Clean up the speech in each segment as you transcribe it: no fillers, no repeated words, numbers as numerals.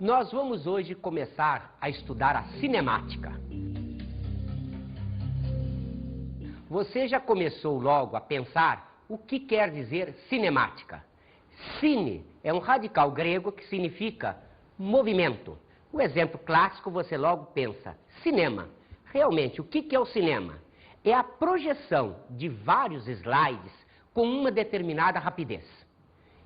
Nós vamos hoje começar a estudar a cinemática. Você já começou logo a pensar o que quer dizer cinemática? Cine é um radical grego que significa movimento. O exemplo clássico você logo pensa, cinema. Realmente, o que é o cinema? É a projeção de vários slides com uma determinada rapidez.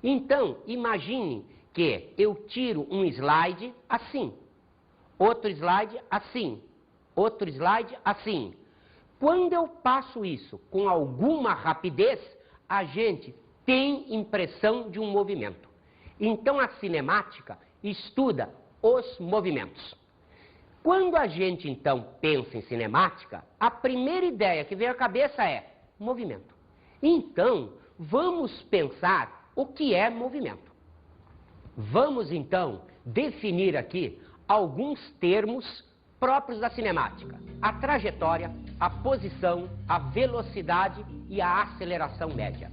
Então, imagine que eu tiro um slide assim, outro slide assim, outro slide assim. Quando eu passo isso com alguma rapidez, a gente tem impressão de um movimento. Então, a cinemática estuda os movimentos. Quando a gente, então, pensa em cinemática, a primeira ideia que vem à cabeça é movimento. Então, vamos pensar o que é movimento. Vamos, então, definir aqui alguns termos próprios da cinemática. A trajetória, a posição, a velocidade e a aceleração média.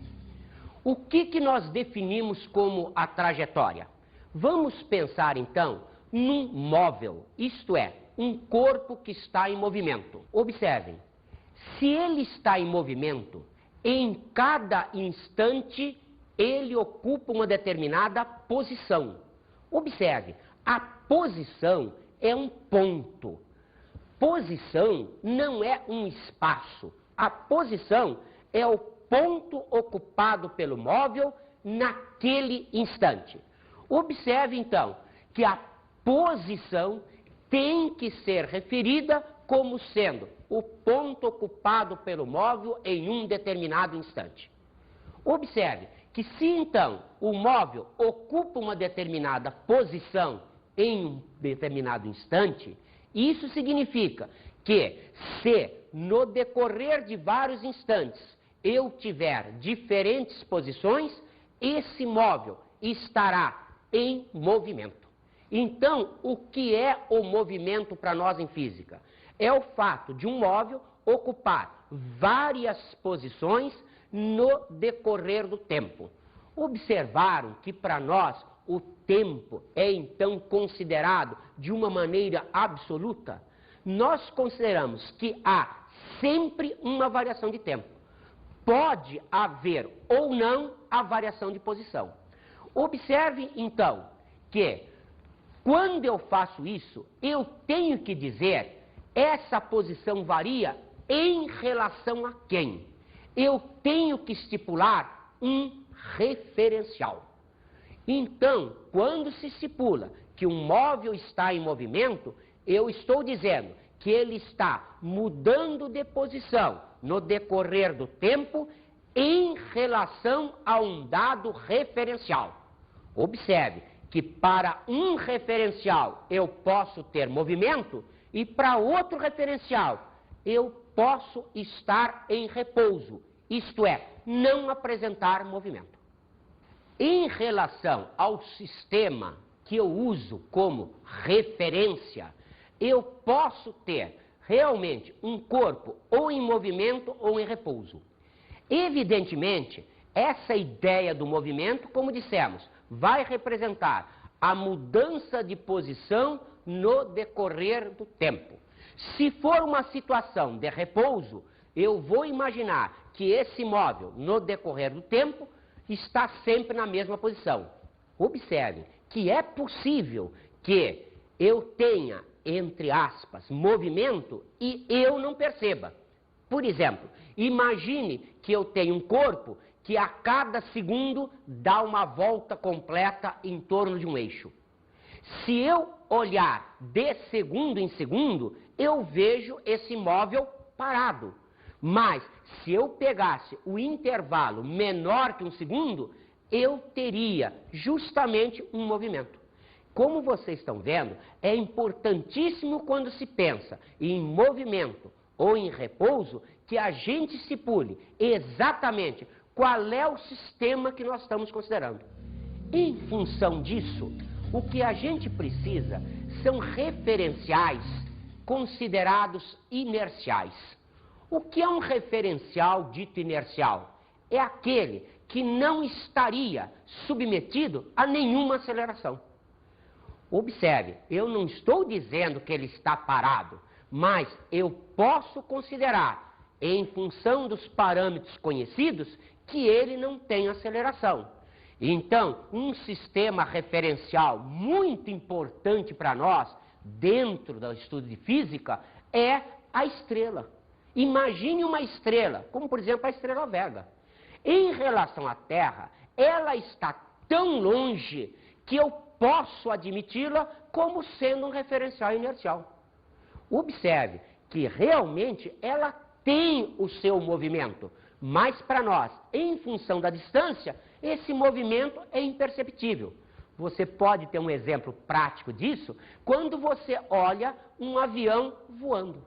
O que nós definimos como a trajetória? Vamos pensar, então, num móvel, isto é, um corpo que está em movimento. Observem, se ele está em movimento, em cada instante ele ocupa uma determinada posição. Observe, a posição é um ponto. Posição não é um espaço. A posição é o ponto ocupado pelo móvel naquele instante. Observe, então, que a posição tem que ser referida como sendo o ponto ocupado pelo móvel em um determinado instante. Observe que se, então, o móvel ocupa uma determinada posição em um determinado instante, isso significa que se, no decorrer de vários instantes, eu tiver diferentes posições, esse móvel estará em movimento. Então, o que é o movimento para nós em física? É o fato de um móvel ocupar várias posições no decorrer do tempo. Observaram que para nós o tempo é então considerado de uma maneira absoluta? Nós consideramos que há sempre uma variação de tempo. Pode haver ou não a variação de posição. Observe então que quando eu faço isso, eu tenho que dizer essa posição varia em relação a quem? Eu tenho que estipular um referencial. Então, quando se estipula que um móvel está em movimento, eu estou dizendo que ele está mudando de posição no decorrer do tempo em relação a um dado referencial. Observe que para um referencial eu posso ter movimento e para outro referencial eu posso estar em repouso, isto é, não apresentar movimento. Em relação ao sistema que eu uso como referência, eu posso ter realmente um corpo ou em movimento ou em repouso. Evidentemente, essa ideia do movimento, como dissemos, vai representar a mudança de posição no decorrer do tempo. Se for uma situação de repouso, eu vou imaginar que esse móvel, no decorrer do tempo, está sempre na mesma posição. Observe que é possível que eu tenha, entre aspas, movimento e eu não perceba. Por exemplo, imagine que eu tenho um corpo que a cada segundo dá uma volta completa em torno de um eixo. Se eu olhar de segundo em segundo, eu vejo esse móvel parado. Mas, se eu pegasse o intervalo menor que um segundo, eu teria justamente um movimento. Como vocês estão vendo, é importantíssimo quando se pensa em movimento ou em repouso, que a gente estipule exatamente qual é o sistema que nós estamos considerando. Em função disso, o que a gente precisa são referenciais considerados inerciais. O que é um referencial dito inercial? É aquele que não estaria submetido a nenhuma aceleração. Observe, eu não estou dizendo que ele está parado, mas eu posso considerar, em função dos parâmetros conhecidos, que ele não tem aceleração. Então, um sistema referencial muito importante para nós, dentro do estudo de física, é a estrela. Imagine uma estrela, como por exemplo a estrela Vega. Em relação à Terra, ela está tão longe que eu posso admiti-la como sendo um referencial inercial. Observe que realmente ela tem o seu movimento, mas para nós, em função da distância, esse movimento é imperceptível. Você pode ter um exemplo prático disso quando você olha um avião voando.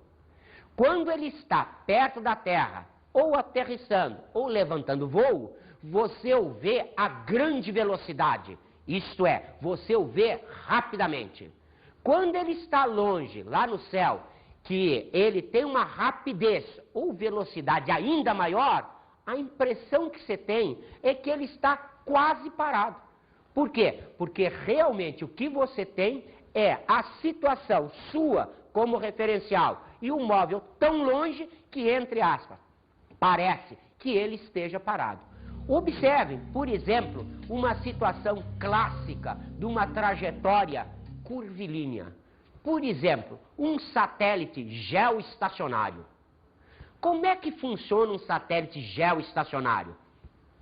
Quando ele está perto da Terra, ou aterrissando, ou levantando voo, você o vê a grande velocidade. Isto é, você o vê rapidamente. Quando ele está longe, lá no céu, que ele tem uma rapidez ou velocidade ainda maior, a impressão que você tem é que ele está quase parado. Por quê? Porque realmente o que você tem é a situação sua como referencial e o móvel tão longe que, entre aspas, parece que ele esteja parado. Observem, por exemplo, uma situação clássica de uma trajetória curvilínea. Por exemplo, um satélite geoestacionário. Como é que funciona um satélite geoestacionário?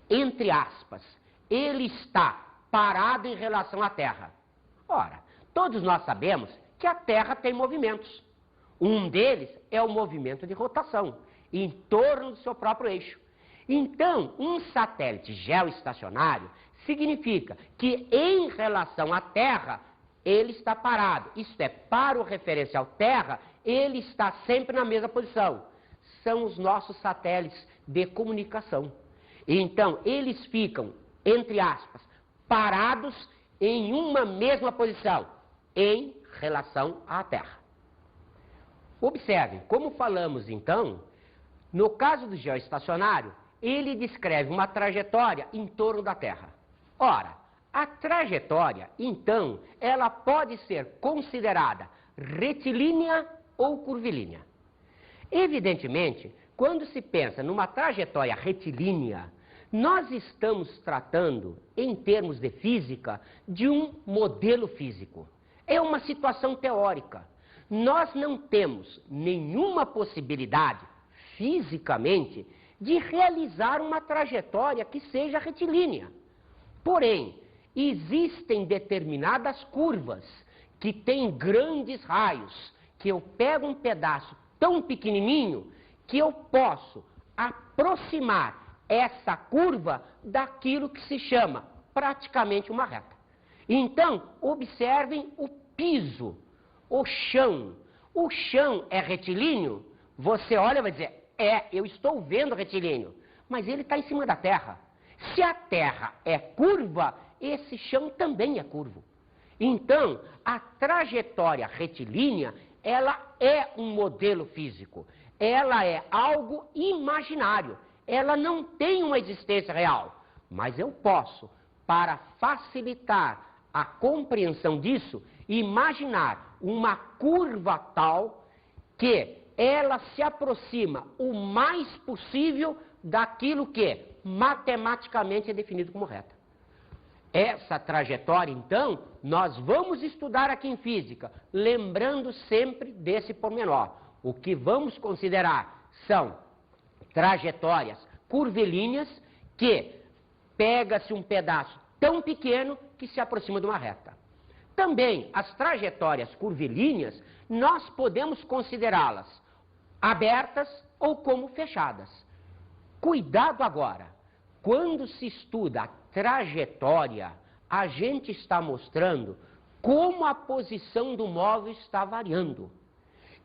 Entre aspas, ele está parado em relação à Terra. Ora, todos nós sabemos que a Terra tem movimentos. Um deles é o movimento de rotação, em torno do seu próprio eixo. Então, um satélite geoestacionário significa que, em relação à Terra, ele está parado. Isto é, para o referencial Terra, ele está sempre na mesma posição. São os nossos satélites de comunicação. Então, eles ficam, entre aspas, parados em uma mesma posição, em relação à Terra. Observem, como falamos então, no caso do geoestacionário, ele descreve uma trajetória em torno da Terra. Ora, a trajetória, então, ela pode ser considerada retilínea ou curvilínea. Evidentemente, quando se pensa numa trajetória retilínea, nós estamos tratando, em termos de física, de um modelo físico. É uma situação teórica. Nós não temos nenhuma possibilidade, fisicamente, de realizar uma trajetória que seja retilínea. Porém, existem determinadas curvas que têm grandes raios, que eu pego um pedaço tão pequenininho que eu posso aproximar essa curva daquilo que se chama praticamente uma reta. Então, observem o piso, o chão. O chão é retilíneo? Você olha e vai dizer, eu estou vendo retilíneo, mas ele está em cima da Terra. Se a Terra é curva, esse chão também é curvo. Então, a trajetória retilínea, ela é um modelo físico. Ela é algo imaginário. Ela não tem uma existência real. Mas eu posso, para facilitar a compreensão disso, imaginar uma curva tal que ela se aproxima o mais possível daquilo que matematicamente é definido como reta. Essa trajetória, então, nós vamos estudar aqui em física, lembrando sempre desse pormenor. O que vamos considerar são trajetórias curvilíneas que pega-se um pedaço tão pequeno que se aproxima de uma reta. Também as trajetórias curvilíneas, nós podemos considerá-las abertas ou como fechadas. Cuidado agora, quando se estuda a trajetória, a gente está mostrando como a posição do móvel está variando.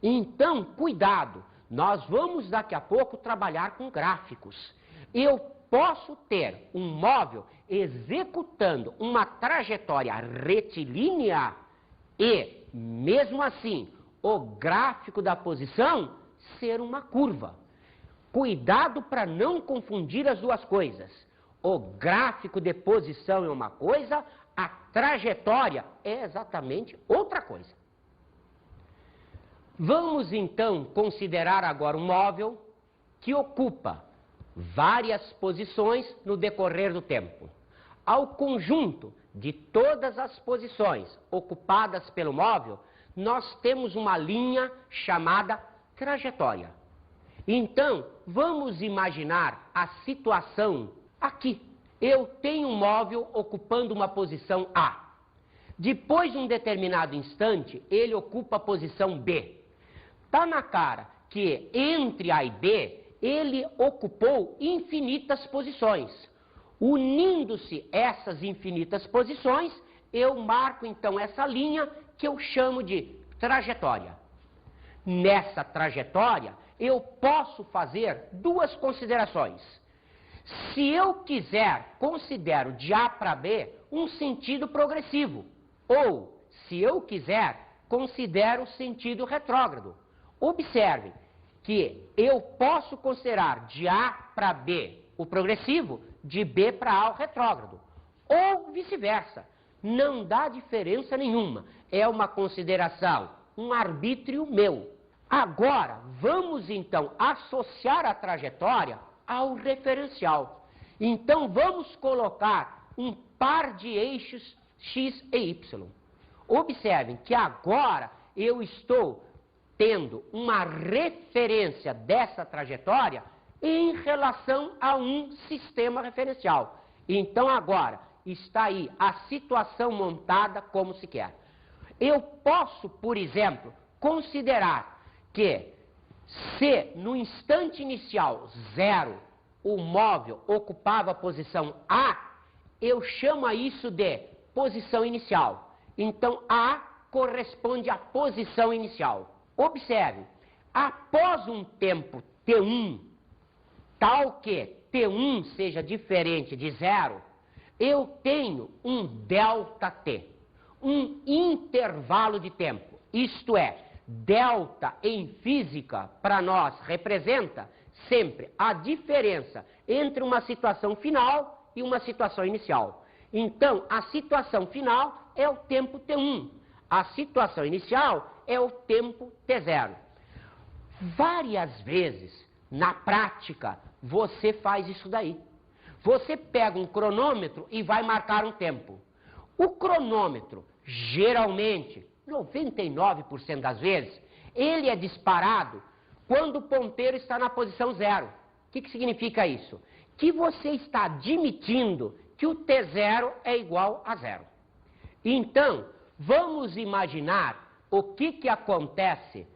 Então, cuidado, nós vamos daqui a pouco trabalhar com gráficos. Eu posso ter um móvel executando uma trajetória retilínea e, mesmo assim, o gráfico da posição ser uma curva. Cuidado para não confundir as duas coisas. O gráfico de posição é uma coisa, a trajetória é exatamente outra coisa. Vamos então considerar agora um móvel que ocupa várias posições no decorrer do tempo. Ao conjunto de todas as posições ocupadas pelo móvel, nós temos uma linha chamada trajetória. Então, vamos imaginar a situação aqui. Eu tenho um móvel ocupando uma posição A. Depois de um determinado instante, ele ocupa a posição B. Está na cara que entre A e B, ele ocupou infinitas posições. Unindo-se essas infinitas posições, eu marco então essa linha que eu chamo de trajetória. Nessa trajetória, eu posso fazer duas considerações. Se eu quiser, considero de A para B um sentido progressivo. Ou, se eu quiser, considero o sentido retrógrado. Observe que eu posso considerar de A para B o progressivo, de B para A o retrógrado. Ou vice-versa. Não dá diferença nenhuma. É uma consideração, um arbítrio meu. Agora, vamos então associar a trajetória ao referencial. Então, vamos colocar um par de eixos X e Y. Observem que agora eu estou tendo uma referência dessa trajetória em relação a um sistema referencial. Então, agora, está aí a situação montada como se quer. Eu posso, por exemplo, considerar que se no instante inicial 0 o móvel ocupava a posição A, eu chamo a isso de posição inicial. Então, A corresponde à posição inicial. Observe, após um tempo T1, tal que T1 seja diferente de 0, eu tenho um ΔT, um intervalo de tempo. Isto é, delta em física, para nós, representa sempre a diferença entre uma situação final e uma situação inicial. Então, a situação final é o tempo T1, a situação inicial é o tempo T0. Várias vezes, na prática, você faz isso daí. Você pega um cronômetro e vai marcar um tempo. O cronômetro, geralmente, 99% das vezes, ele é disparado quando o ponteiro está na posição 0. O que significa isso? Que você está admitindo que o T0 é igual a 0. Então, vamos imaginar o que acontece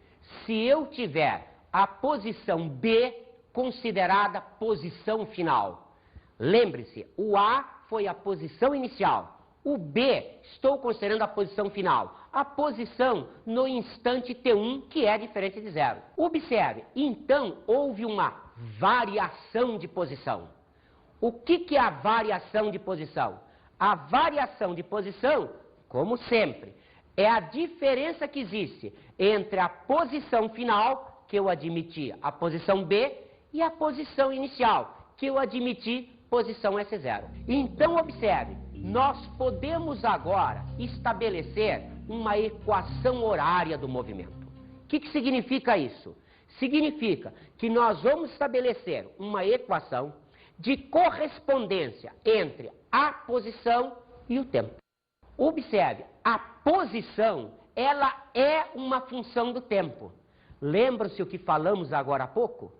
se eu tiver a posição B considerada posição final. Lembre-se, o A foi a posição inicial. O B, estou considerando a posição final. A posição no instante T1, que é diferente de 0. Observe, então houve uma variação de posição. O que é a variação de posição? A variação de posição, como sempre, é a diferença que existe entre a posição final, que eu admiti a posição B, e a posição inicial, que eu admiti posição S0. Então, observe, nós podemos agora estabelecer uma equação horária do movimento. O que significa isso? Significa que nós vamos estabelecer uma equação de correspondência entre a posição e o tempo. Observe, a posição, ela é uma função do tempo. Lembram-se o que falamos agora há pouco?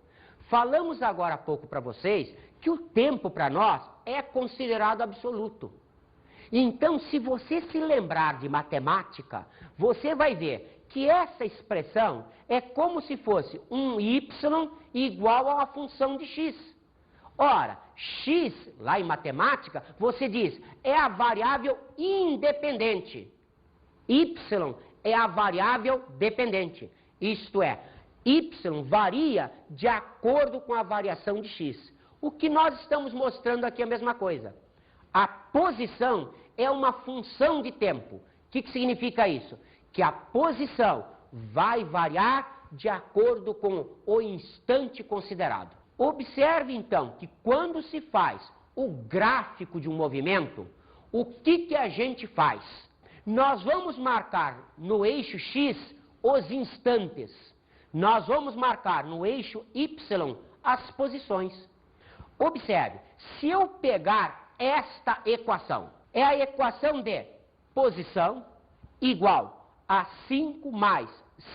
Falamos agora há pouco para vocês que o tempo para nós é considerado absoluto. Então, se você se lembrar de matemática, você vai ver que essa expressão é como se fosse um y igual a uma função de x. Ora, x, lá em matemática, você diz, é a variável independente. Y é a variável dependente. Isto é, y varia de acordo com a variação de x. O que nós estamos mostrando aqui é a mesma coisa. A posição é uma função de tempo. O que significa isso? Que a posição vai variar de acordo com o instante considerado. Observe, então, que quando se faz o gráfico de um movimento, o que a gente faz? Nós vamos marcar no eixo X os instantes. Nós vamos marcar no eixo Y as posições. Observe, se eu pegar esta equação, é a equação de posição igual a 5 mais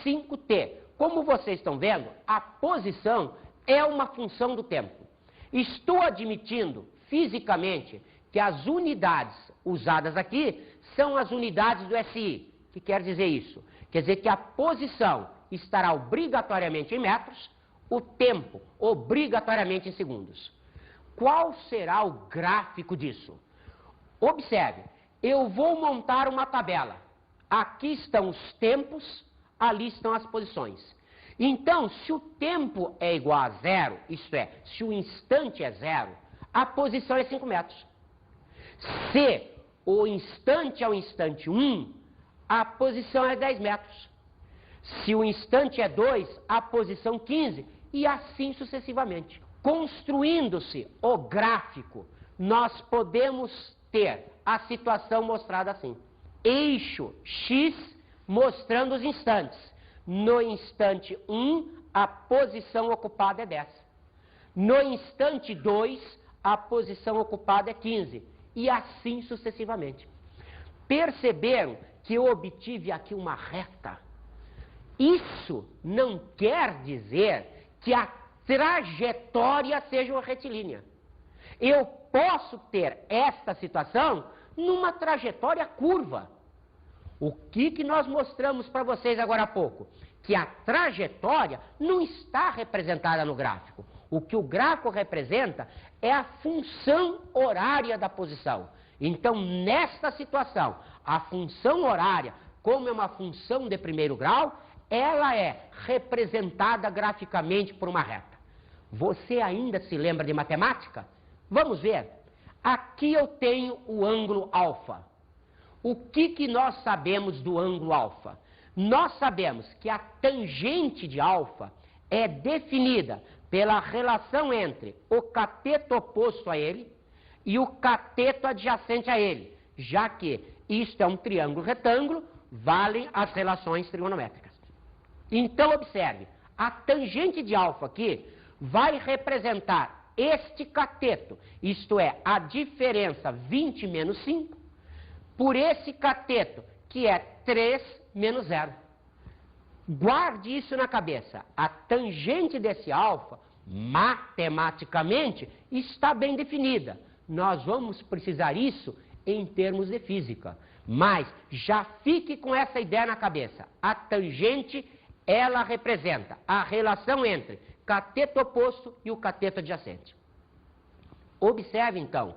5t. Como vocês estão vendo, a posição é uma função do tempo. Estou admitindo fisicamente que as unidades usadas aqui são as unidades do SI. O que quer dizer isso? Quer dizer que a posição estará obrigatoriamente em metros, o tempo obrigatoriamente em segundos. Qual será o gráfico disso? Observe, eu vou montar uma tabela. Aqui estão os tempos, ali estão as posições. Então, se o tempo é igual a zero, isto é, se o instante é zero, a posição é 5 metros. Se o instante é o instante 1, a posição é 10 metros. Se o instante é 2, a posição 15, e assim sucessivamente. Construindo-se o gráfico, nós podemos ter a situação mostrada assim. Eixo X mostrando os instantes. No instante 1, a posição ocupada é 10. No instante 2, a posição ocupada é 15. E assim sucessivamente. Perceberam que eu obtive aqui uma reta? Isso não quer dizer que a trajetória seja uma retilínea. Eu posso ter esta situação numa trajetória curva. O que nós mostramos para vocês agora há pouco? Que a trajetória não está representada no gráfico. O que o gráfico representa é a função horária da posição. Então, nesta situação, a função horária, como é uma função de primeiro grau, ela é representada graficamente por uma reta. Você ainda se lembra de matemática? Vamos ver. Aqui eu tenho o ângulo alfa. O que nós sabemos do ângulo alfa? Nós sabemos que a tangente de alfa é definida pela relação entre o cateto oposto a ele e o cateto adjacente a ele, já que isto é um triângulo retângulo, valem as relações trigonométricas. Então, observe, a tangente de alfa aqui vai representar este cateto, isto é, a diferença 20 menos 5, por esse cateto, que é 3 menos 0. Guarde isso na cabeça. A tangente desse alfa, matematicamente, está bem definida. Nós vamos precisar isso em termos de física. Mas já fique com essa ideia na cabeça. A tangente, ela representa a relação entre cateto oposto e o cateto adjacente. Observe, então,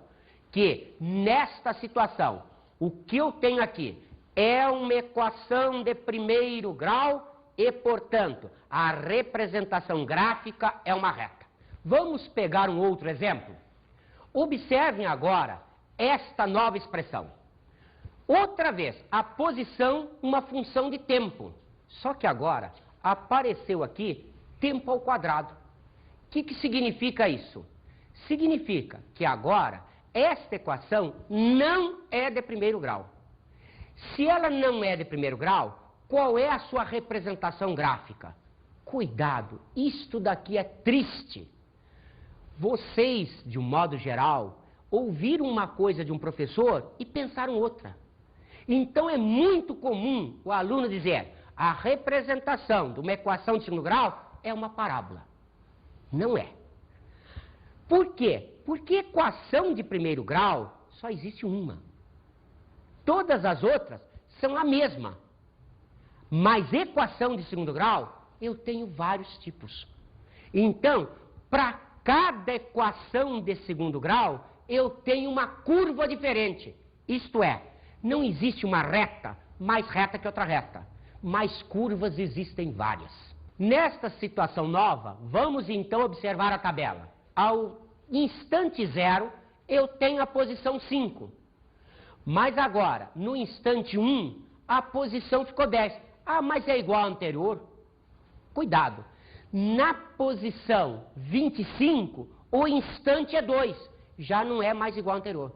que nesta situação, o que eu tenho aqui é uma equação de primeiro grau e, portanto, a representação gráfica é uma reta. Vamos pegar um outro exemplo? Observem agora esta nova expressão. Outra vez, a posição, uma função de tempo. Só que agora apareceu aqui tempo ao quadrado. O que significa isso? Significa que agora esta equação não é de primeiro grau. Se ela não é de primeiro grau, qual é a sua representação gráfica? Cuidado, isto daqui é triste. Vocês, de um modo geral, ouviram uma coisa de um professor e pensaram outra. Então é muito comum o aluno dizer: a representação de uma equação de segundo grau é uma parábola. Não é. Por quê? Porque equação de primeiro grau só existe uma. Todas as outras são a mesma. Mas equação de segundo grau, eu tenho vários tipos. Então, para cada equação de segundo grau, eu tenho uma curva diferente. Isto é, não existe uma reta mais reta que outra reta. Mas curvas existem várias. Nesta situação nova, vamos então observar a tabela. Ao instante 0, eu tenho a posição 5. Mas agora, no instante 1, a posição ficou 10. Ah, mas é igual à anterior? Cuidado. Na posição 25, o instante é 2. Já não é mais igual ao anterior.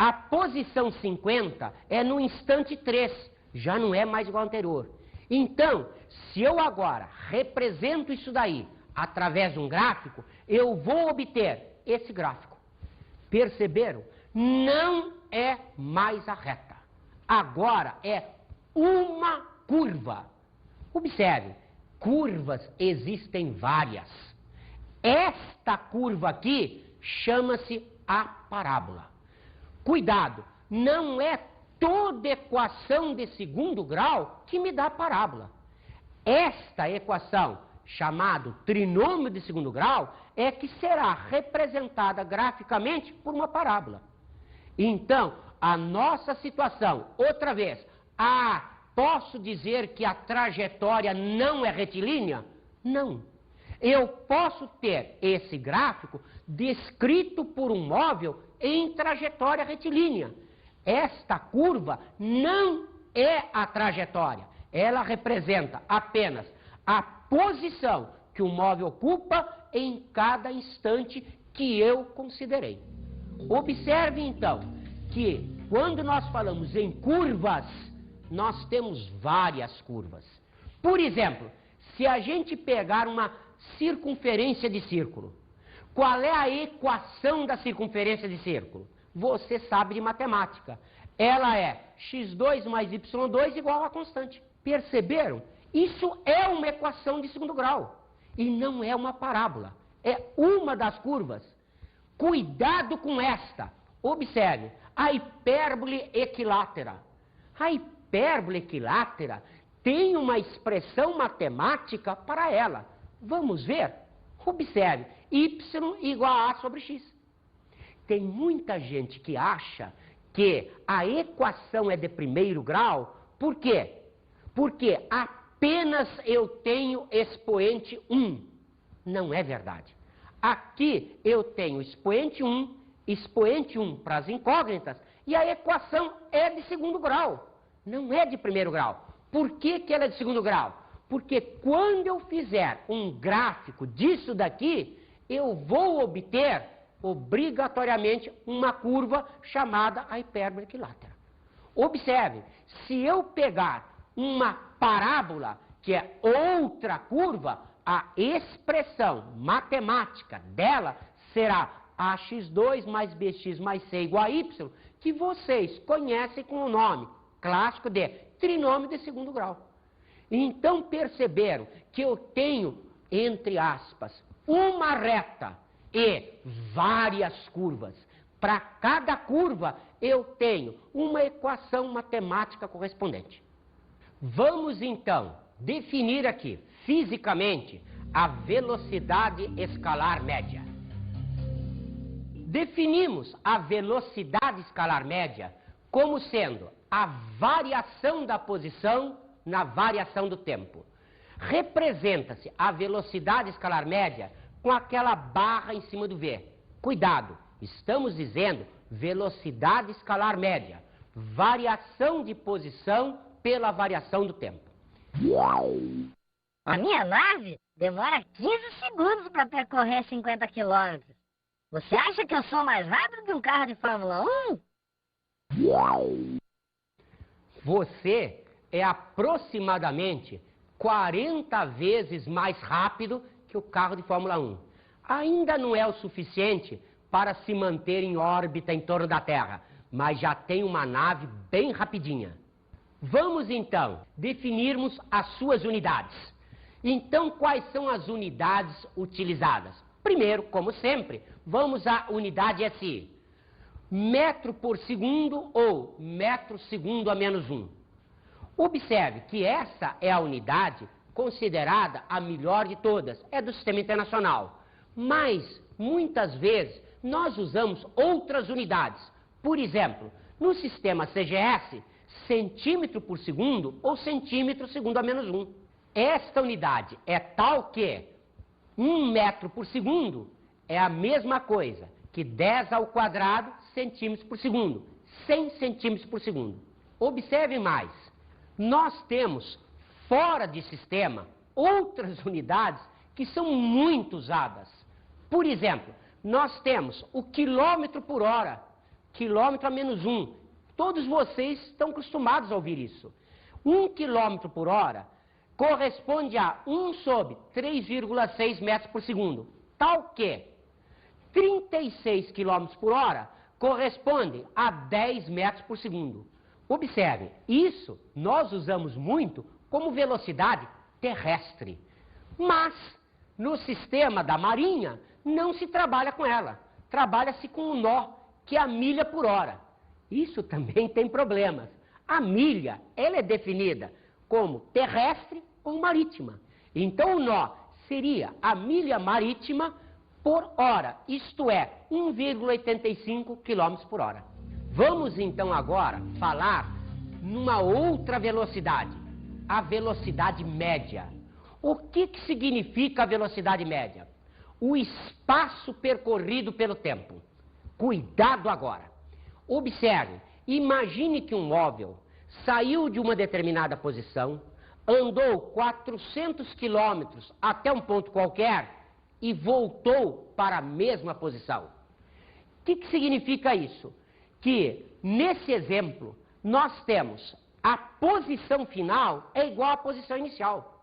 A posição 50 é no instante 3, já não é mais igual ao anterior. Então, se eu agora represento isso daí através de um gráfico, eu vou obter esse gráfico. Perceberam? Não é mais a reta. Agora é uma curva. Observe, curvas existem várias. Esta curva aqui chama-se a parábola. Cuidado, não é toda equação de segundo grau que me dá parábola. Esta equação, chamada trinômio de segundo grau, é que será representada graficamente por uma parábola. Então, a nossa situação, outra vez, posso dizer que a trajetória não é retilínea? Não. Eu posso ter esse gráfico descrito por um móvel em trajetória retilínea. Esta curva não é a trajetória. Ela representa apenas a posição que o móvel ocupa em cada instante que eu considerei. Observe, então, que quando nós falamos em curvas, nós temos várias curvas. Por exemplo, se a gente pegar uma circunferência de círculo, qual é a equação da circunferência de círculo? Você sabe de matemática. Ela é x2 mais y2 igual a constante. Perceberam? Isso é uma equação de segundo grau. E não é uma parábola. É uma das curvas. Cuidado com esta. Observe, a hipérbole equilátera. A hipérbole equilátera tem uma expressão matemática para ela. Vamos ver? Observe, y igual a sobre x. Tem muita gente que acha que a equação é de primeiro grau. Por quê? Porque apenas eu tenho expoente 1. Não é verdade. Aqui eu tenho expoente 1 para as incógnitas, e a equação é de segundo grau. Não é de primeiro grau. Por que ela é de segundo grau? Porque quando eu fizer um gráfico disso daqui, eu vou obter, obrigatoriamente, uma curva chamada a hipérbole equilátera. Observe, se eu pegar uma parábola, que é outra curva, a expressão matemática dela será ax2 mais bx mais c igual a y, que vocês conhecem com o nome clássico de trinômio de segundo grau. Então perceberam que eu tenho, entre aspas, uma reta e várias curvas. Para cada curva eu tenho uma equação matemática correspondente. Vamos então definir aqui, fisicamente, a velocidade escalar média. Definimos a velocidade escalar média como sendo a variação da posição na variação do tempo. Representa-se a velocidade escalar média com aquela barra em cima do V. Cuidado, estamos dizendo velocidade escalar média, variação de posição pela variação do tempo. A minha nave demora 15 segundos para percorrer 50 quilômetros. Você acha que eu sou mais rápido que um carro de Fórmula 1? Você é aproximadamente 40 vezes mais rápido que o carro de Fórmula 1. Ainda não é o suficiente para se manter em órbita em torno da Terra, mas já tem uma nave bem rapidinha. Vamos então definirmos as suas unidades. Então, quais são as unidades utilizadas? Primeiro, como sempre, vamos à unidade SI. Metro por segundo ou metro segundo a menos 1. Observe que essa é a unidade considerada a melhor de todas, é do Sistema Internacional. Mas, muitas vezes, nós usamos outras unidades. Por exemplo, no sistema CGS, centímetro por segundo ou centímetro segundo a menos 1. Esta unidade é tal que 1 metro por segundo é a mesma coisa que 10 ao quadrado centímetros por segundo, 100 centímetros por segundo. Observe mais, nós temos fora de sistema outras unidades que são muito usadas. Por exemplo, nós temos o quilômetro por hora. quilômetro a menos 1. Todos vocês estão acostumados a ouvir isso. 1 km por hora corresponde a 1 sobre 3,6 metros por segundo. Tal que 36 km por hora corresponde a 10 metros por segundo. Observe, isso nós usamos muito como velocidade terrestre. Mas no sistema da Marinha não se trabalha com ela. Trabalha-se com um nó, que é a milha por hora. Isso também tem problemas. A milha, ela é definida como terrestre ou marítima. Então o nó seria a milha marítima por hora, isto é, 1,85 km por hora. Vamos então agora falar numa outra velocidade, a velocidade média. O que significa a velocidade média? O espaço percorrido pelo tempo. Cuidado agora. Observe, imagine que um móvel saiu de uma determinada posição, andou 400 quilômetros até um ponto qualquer e voltou para a mesma posição. O que significa isso? Que, nesse exemplo, nós temos a posição final é igual à posição inicial.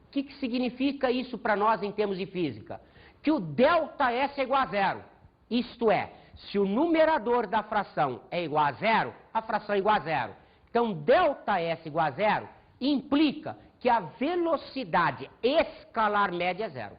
O que significa isso para nós em termos de física? Que o ΔS é igual a zero. Isto é, se o numerador da fração é igual a zero, a fração é igual a zero. Então, ΔS igual a zero implica que a velocidade escalar média é zero.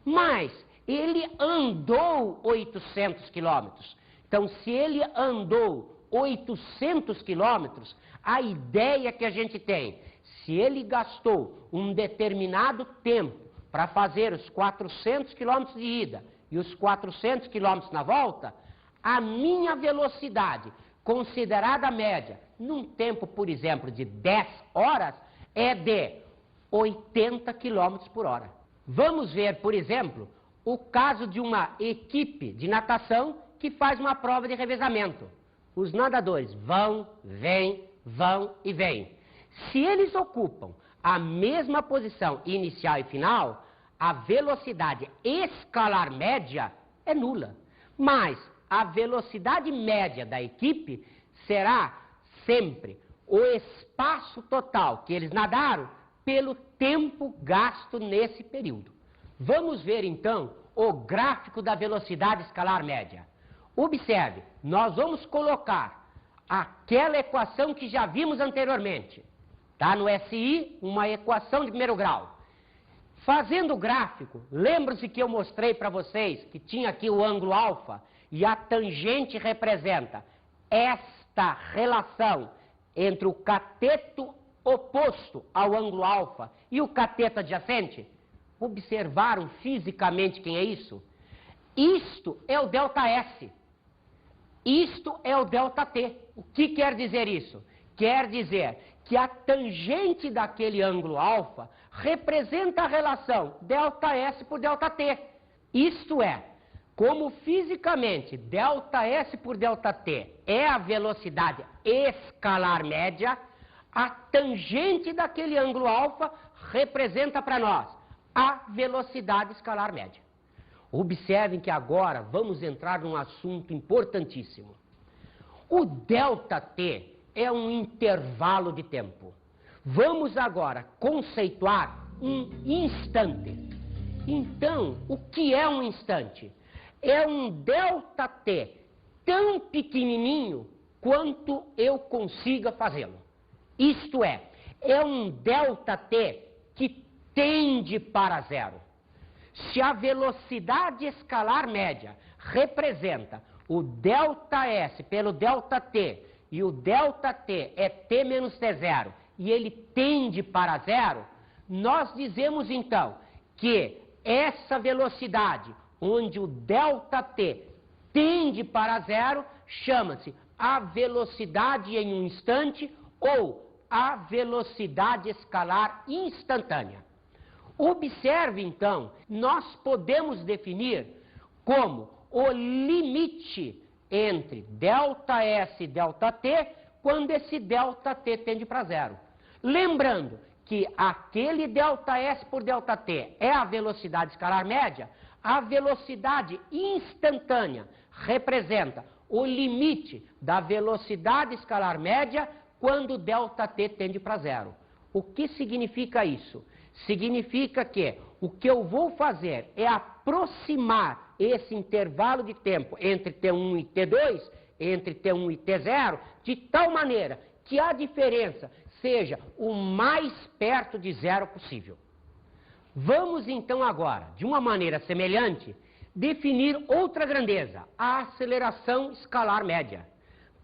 Mas ele andou 800 quilômetros. Então, se ele andou 800 quilômetros, a ideia que a gente tem, se ele gastou um determinado tempo para fazer os 400 quilômetros de ida e os 400 quilômetros na volta, a minha velocidade, considerada média, num tempo, por exemplo, de 10 horas, é de 80 quilômetros por hora. Vamos ver, por exemplo, o caso de uma equipe de natação que faz uma prova de revezamento. Os nadadores vão e vêm. Se eles ocupam a mesma posição inicial e final, a velocidade escalar média é nula. Mas a velocidade média da equipe será sempre o espaço total que eles nadaram pelo tempo gasto nesse período. Vamos ver então o gráfico da velocidade escalar média. Observe, nós vamos colocar aquela equação que já vimos anteriormente. Está no SI, uma equação de primeiro grau. Fazendo o gráfico, lembra-se que eu mostrei para vocês que tinha aqui o ângulo alfa e a tangente representa esta relação entre o cateto oposto ao ângulo alfa e o cateto adjacente? Observaram fisicamente quem é isso? Isto é o ΔS. Isto é o ΔT. O que quer dizer isso? Quer dizer que a tangente daquele ângulo alfa representa a relação ΔS por ΔT. Isto é, como fisicamente ΔS por ΔT é a velocidade escalar média, a tangente daquele ângulo alfa representa para nós a velocidade escalar média. Observem que agora vamos entrar num assunto importantíssimo. O ΔT é um intervalo de tempo. Vamos agora conceituar um instante. Então, o que é um instante? É um ΔT tão pequenininho quanto eu consiga fazê-lo. Isto é um ΔT que tende para zero. Se a velocidade escalar média representa o ΔS pelo ΔT e o ΔT é t menos t0 e ele tende para zero, nós dizemos então que essa velocidade onde o ΔT tende para zero chama-se a velocidade em um instante ou a velocidade escalar instantânea. Observe então, nós podemos definir como o limite entre ΔS e ΔT quando esse ΔT tende para zero. Lembrando que aquele ΔS por ΔT é a velocidade escalar média, a velocidade instantânea representa o limite da velocidade escalar média quando ΔT tende para zero. O que significa isso? Significa que o que eu vou fazer é aproximar esse intervalo de tempo entre T1 e T2, entre T1 e T0, de tal maneira que a diferença seja o mais perto de zero possível. Vamos então agora, de uma maneira semelhante, definir outra grandeza, a aceleração escalar média.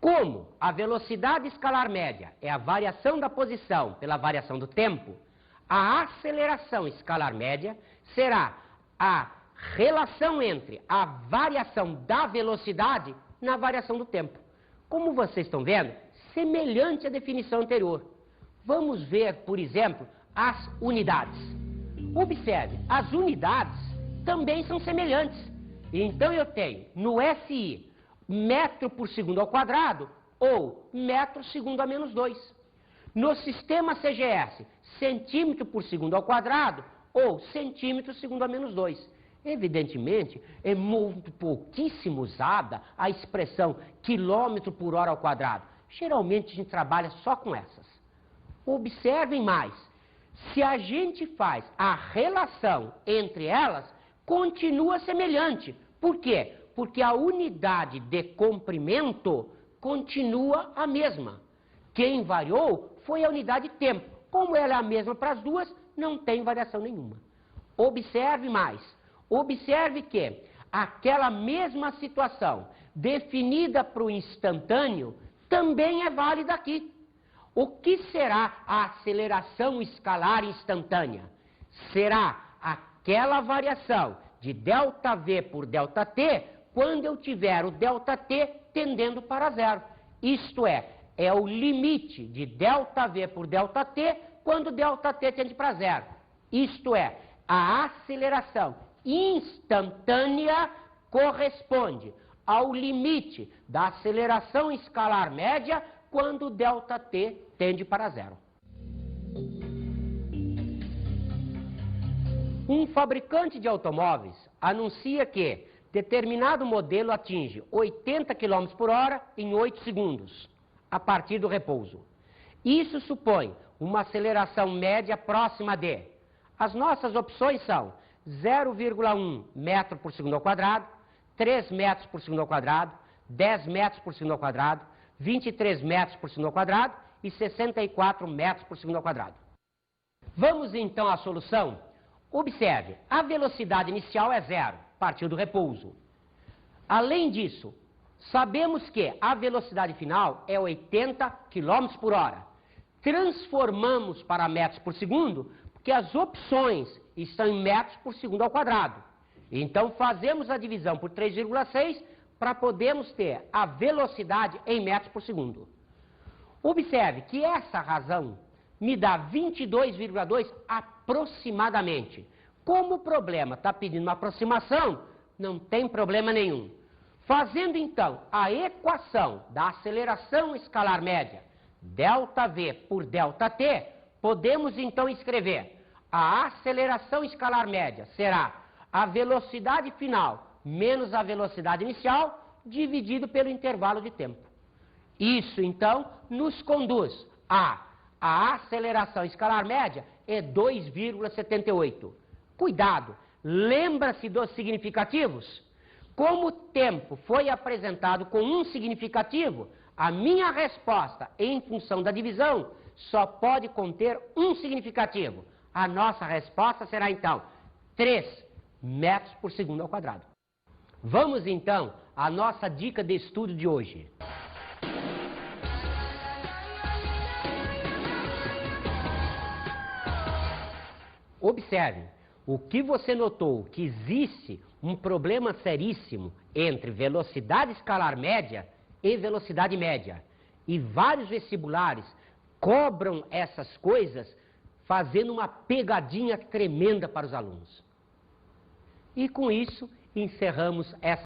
Como a velocidade escalar média é a variação da posição pela variação do tempo, a aceleração escalar média será a relação entre a variação da velocidade na variação do tempo. Como vocês estão vendo, semelhante à definição anterior. Vamos ver, por exemplo, as unidades. Observe, as unidades também são semelhantes. Então eu tenho no SI metro por segundo ao quadrado ou metro segundo a menos 2. No sistema CGS, centímetro por segundo ao quadrado ou centímetro segundo a menos 2. Evidentemente, é muito pouquíssimo usada a expressão quilômetro por hora ao quadrado. Geralmente a gente trabalha só com essas. Observem mais. Se a gente faz a relação entre elas, continua semelhante. Por quê? Porque a unidade de comprimento continua a mesma. Quem variou foi a unidade de tempo. Como ela é a mesma para as duas, não tem variação nenhuma. Observe mais. Observe que aquela mesma situação definida para o instantâneo também é válida aqui. O que será a aceleração escalar instantânea? Será aquela variação de ΔV por ΔT quando eu tiver o ΔT tendendo para zero. Isto é o limite de ΔV por ΔT quando ΔT tende para zero. Isto é, a aceleração instantânea corresponde ao limite da aceleração escalar média quando ΔT tende para zero. Um fabricante de automóveis anuncia que determinado modelo atinge 80 km por hora em 8 segundos, a partir do repouso. Isso supõe uma aceleração média próxima de... As nossas opções são 0,1 metro por segundo ao quadrado, 3 metros por segundo ao quadrado, 10 metros por segundo ao quadrado, 23 metros por segundo ao quadrado e 64 metros por segundo ao quadrado. Vamos então à solução? Observe, a velocidade inicial é zero, partiu do repouso. Além disso, sabemos que a velocidade final é 80 km por hora. Transformamos para metros por segundo, porque as opções estão em metros por segundo ao quadrado. Então fazemos a divisão por 3,6 para podermos ter a velocidade em metros por segundo. Observe que essa razão me dá 22,2 aproximadamente. Como o problema está pedindo uma aproximação, não tem problema nenhum. Fazendo então a equação da aceleração escalar média, ΔV por ΔT, podemos então escrever a aceleração escalar média será a velocidade final menos a velocidade inicial dividido pelo intervalo de tempo. Isso então nos conduz a aceleração escalar média é 2,78. Cuidado, lembra-se dos significativos? Como o tempo foi apresentado com um significativo, a minha resposta em função da divisão só pode conter um significativo. A nossa resposta será então 3 metros por segundo ao quadrado. Vamos então à nossa dica de estudo de hoje. Observe, o que você notou que existe um problema seríssimo entre velocidade escalar média e velocidade média. E vários vestibulares cobram essas coisas fazendo uma pegadinha tremenda para os alunos. E com isso encerramos essa